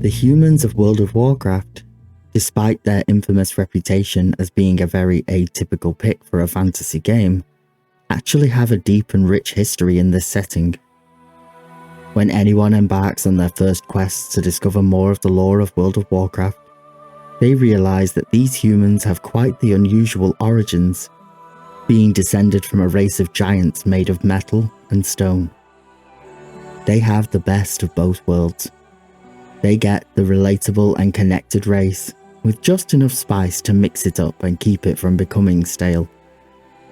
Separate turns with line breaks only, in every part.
The humans of World of Warcraft, despite their infamous reputation as being a very atypical pick for a fantasy game, actually have a deep and rich history in this setting. When anyone embarks on their first quests to discover more of the lore of World of Warcraft, they realise that these humans have quite the unusual origins, being descended from a race of giants made of metal and stone. They have the best of both worlds. They get the relatable and connected race, with just enough spice to mix it up and keep it from becoming stale.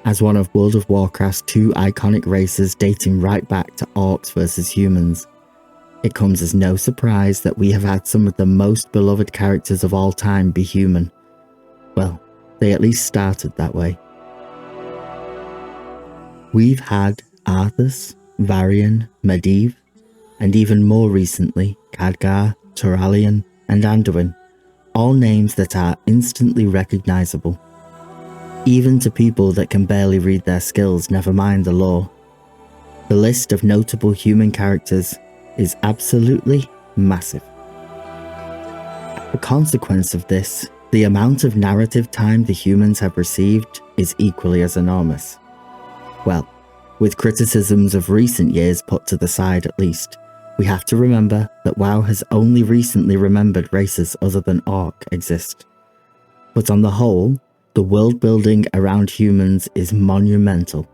As one of World of Warcraft's two iconic races dating right back to orcs versus humans, it comes as no surprise that we have had some of the most beloved characters of all time be human. Well, they at least started that way. We've had Arthus, Varian, Medivh, and even more recently, Khadgar, Turalyon, and Anduin, all names that are instantly recognisable. Even to people that can barely read their skills, never mind the lore. The list of notable human characters is absolutely massive. The consequence of this, the amount of narrative time the humans have received is equally as enormous. Well, with criticisms of recent years put to the side at least, we have to remember that WoW has only recently remembered races other than Orc exist. But on the whole, the world building around humans is monumental.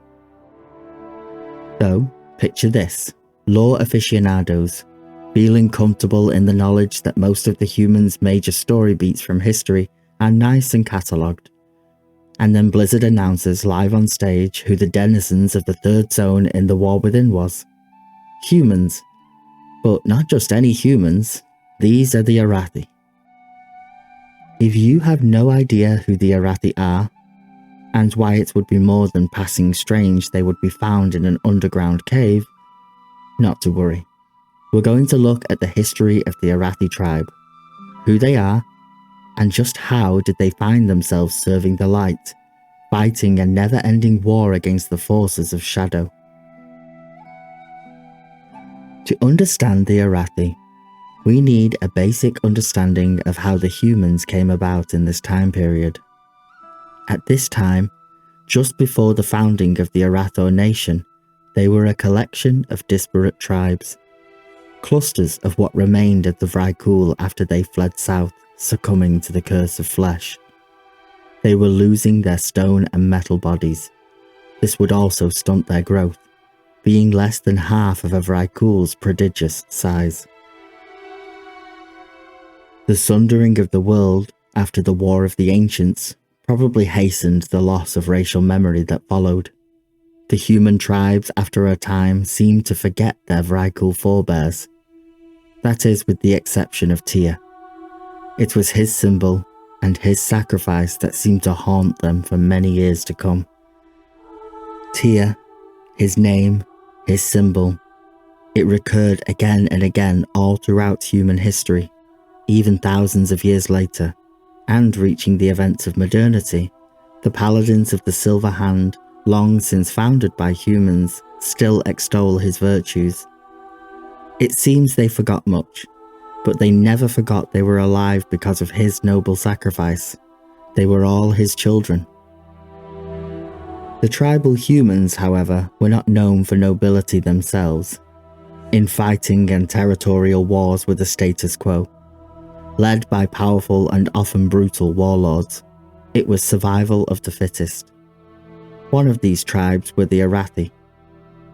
So, picture this: lore aficionados, feeling comfortable in the knowledge that most of the humans' major story beats from history are nice and catalogued. And then Blizzard announces live on stage who the denizens of the third zone in the War Within was. Humans. But not just any humans, these are the Arathi. If you have no idea who the Arathi are, and why it would be more than passing strange they would be found in an underground cave, not to worry. We're going to look at the history of the Arathi tribe, who they are, and just how did they find themselves serving the light, fighting a never-ending war against the forces of shadow. To understand the Arathi, we need a basic understanding of how the humans came about in this time period. At this time, just before the founding of the Arathi nation, they were a collection of disparate tribes, clusters of what remained of the Vrykul after they fled south, succumbing to the curse of flesh. They were losing their stone and metal bodies. This would also stunt their growth, being less than half of a Vrykul's prodigious size. The sundering of the world after the War of the Ancients probably hastened the loss of racial memory that followed. The human tribes after a time seemed to forget their Vrykul forebears. That is, with the exception of Tyr. It was his symbol and his sacrifice that seemed to haunt them for many years to come. Tyr, his name, his symbol, it recurred again and again all throughout human history, even thousands of years later, and reaching the events of modernity, the paladins of the Silver Hand, long since founded by humans, still extol his virtues. It seems they forgot much, but they never forgot they were alive because of his noble sacrifice. They were all his children. The tribal humans, however, were not known for nobility themselves. Infighting and territorial wars were the status quo. Led by powerful and often brutal warlords, it was survival of the fittest. One of these tribes were the Arathi.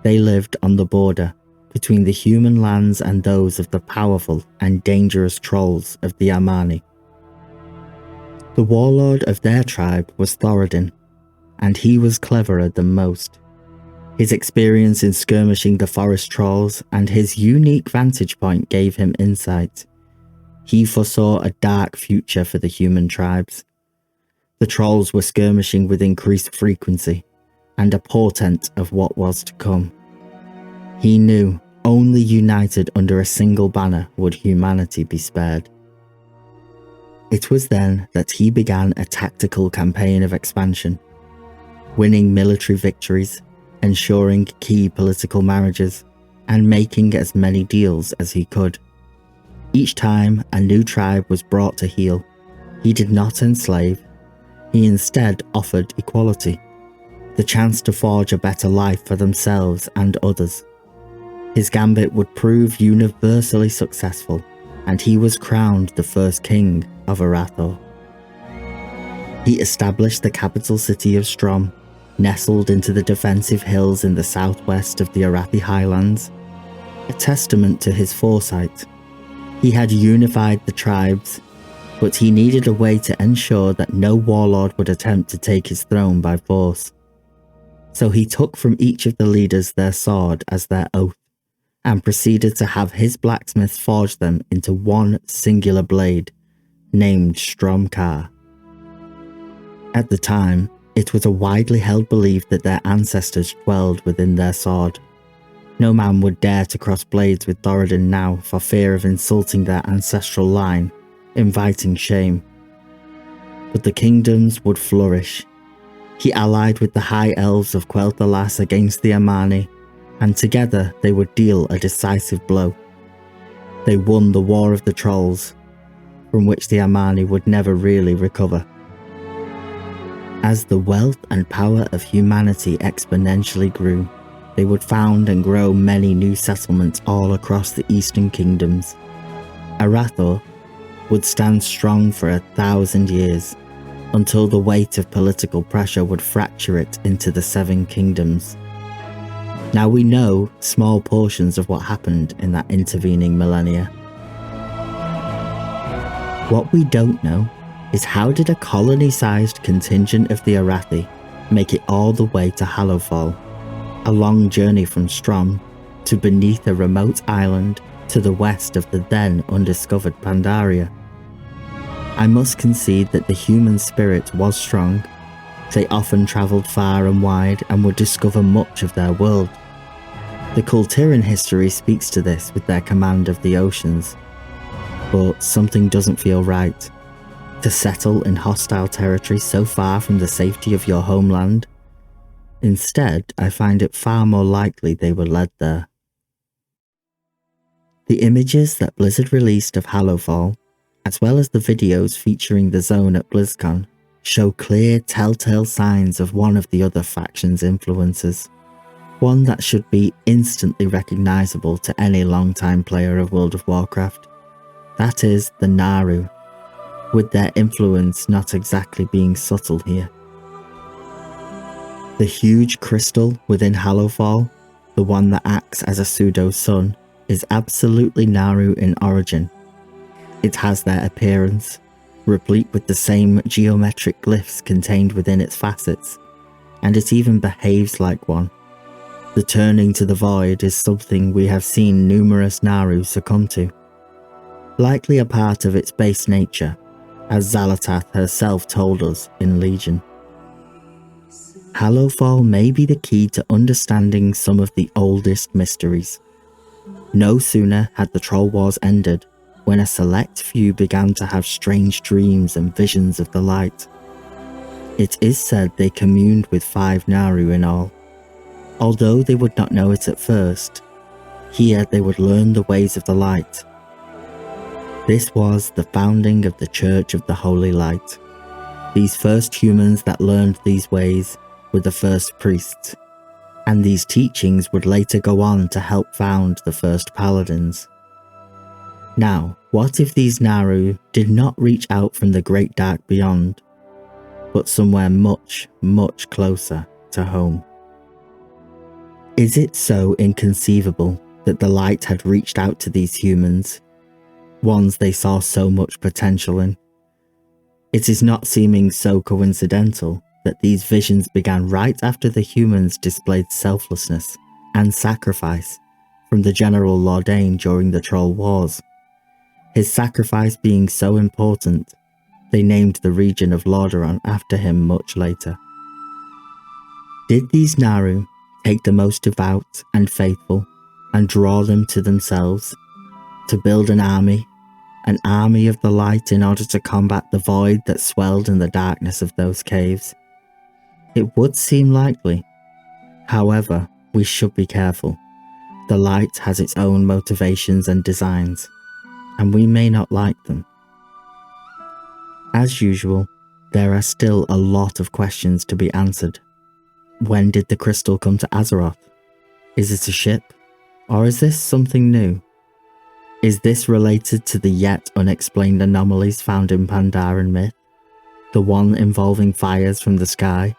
They lived on the border between the human lands and those of the powerful and dangerous trolls of the Amani. The warlord of their tribe was Thoradin, and he was cleverer than most. His experience in skirmishing the forest trolls and his unique vantage point gave him insight. He foresaw a dark future for the human tribes. The trolls were skirmishing with increased frequency, and a portent of what was to come. He knew only united under a single banner would humanity be spared. It was then that he began a tactical campaign of expansion. winning military victories, ensuring key political marriages, and making as many deals as he could. Each time a new tribe was brought to heel, he did not enslave, he instead offered equality, the chance to forge a better life for themselves and others. His gambit would prove universally successful, and he was crowned the first king of Arathi. He established the capital city of Strom, nestled into the defensive hills in the southwest of the Arathi Highlands, a testament to his foresight. He had unified the tribes, but he needed a way to ensure that no warlord would attempt to take his throne by force. So he took from each of the leaders their sword as their oath, and proceeded to have his blacksmiths forge them into one singular blade, named Stromkar. At the time, it was a widely held belief that their ancestors dwelled within their sword. No man would dare to cross blades with Thoradin now for fear of insulting their ancestral line, inviting shame. But the kingdoms would flourish. He allied with the High Elves of Quel'Thalas against the Amani, and together they would deal a decisive blow. They won the War of the Trolls, from which the Amani would never really recover. As the wealth and power of humanity exponentially grew, they would found and grow many new settlements all across the Eastern Kingdoms. Arathi would stand strong for 1,000 years, until the weight of political pressure would fracture it into the 7 kingdoms. Now we know small portions of what happened in that intervening millennia. What we don't know is how did a colony-sized contingent of the Arathi make it all the way to Hallowfall, a long journey from Strom to beneath a remote island to the west of the then undiscovered Pandaria. I must concede that the human spirit was strong. They often travelled far and wide and would discover much of their world. The Kultiran history speaks to this with their command of the oceans. But something doesn't feel right. To settle in hostile territory so far from the safety of your homeland? Instead, I find it far more likely they were led there. The images that Blizzard released of Hallowfall, as well as the videos featuring the zone at BlizzCon, show clear telltale signs of one of the other faction's influences. One that should be instantly recognisable to any long-time player of World of Warcraft. That is the Naaru, with their influence not exactly being subtle here. The huge crystal within Hallowfall, the one that acts as a pseudo-sun, is absolutely Naaru in origin. It has their appearance, replete with the same geometric glyphs contained within its facets, and it even behaves like one. The turning to the void is something we have seen numerous Naaru succumb to, likely a part of its base nature, as Xal'atath herself told us in Legion. Hallowfall may be the key to understanding some of the oldest mysteries. No sooner had the Troll Wars ended when a select few began to have strange dreams and visions of the light. It is said they communed with 5 Naaru in all. Although they would not know it at first, here they would learn the ways of the light. This was the founding of the Church of the Holy Light. These first humans that learned these ways were the first priests, and these teachings would later go on to help found the first paladins. Now, what if these Naaru did not reach out from the great dark beyond, but somewhere much, much closer to home? Is it so inconceivable that the light had reached out to these humans, ones they saw so much potential in? It is not seeming so coincidental that these visions began right after the humans displayed selflessness and sacrifice from the General Lordain during the Troll Wars. His sacrifice being so important, they named the region of Lordaeron after him much later. Did these Naaru take the most devout and faithful and draw them to themselves, to build an army of the light in order to combat the void that swelled in the darkness of those caves? It would seem likely. However, we should be careful. The light has its own motivations and designs, and we may not like them. As usual, there are still a lot of questions to be answered. When did the crystal come to Azeroth? Is it a ship? Or is this something new? Is this related to the yet unexplained anomalies found in Pandaren myth? The one involving fires from the sky?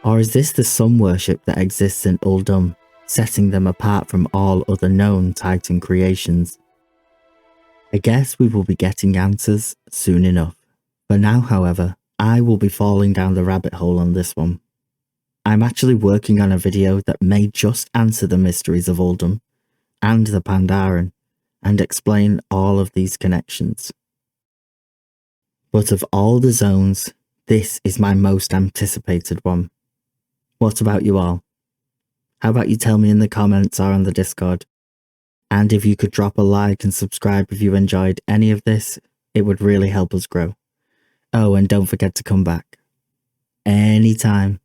Or is this the sun worship that exists in Uldum, setting them apart from all other known Titan creations? I guess we will be getting answers soon enough. For now, however, I will be falling down the rabbit hole on this one. I'm actually working on a video that may just answer the mysteries of Uldum and the Pandaren and explain all of these connections. But of all the zones, this is my most anticipated one. What about you all? How about you tell me in the comments or on the Discord? And if you could drop a like and subscribe if you enjoyed any of this, it would really help us grow. Oh, and don't forget to come back. Anytime.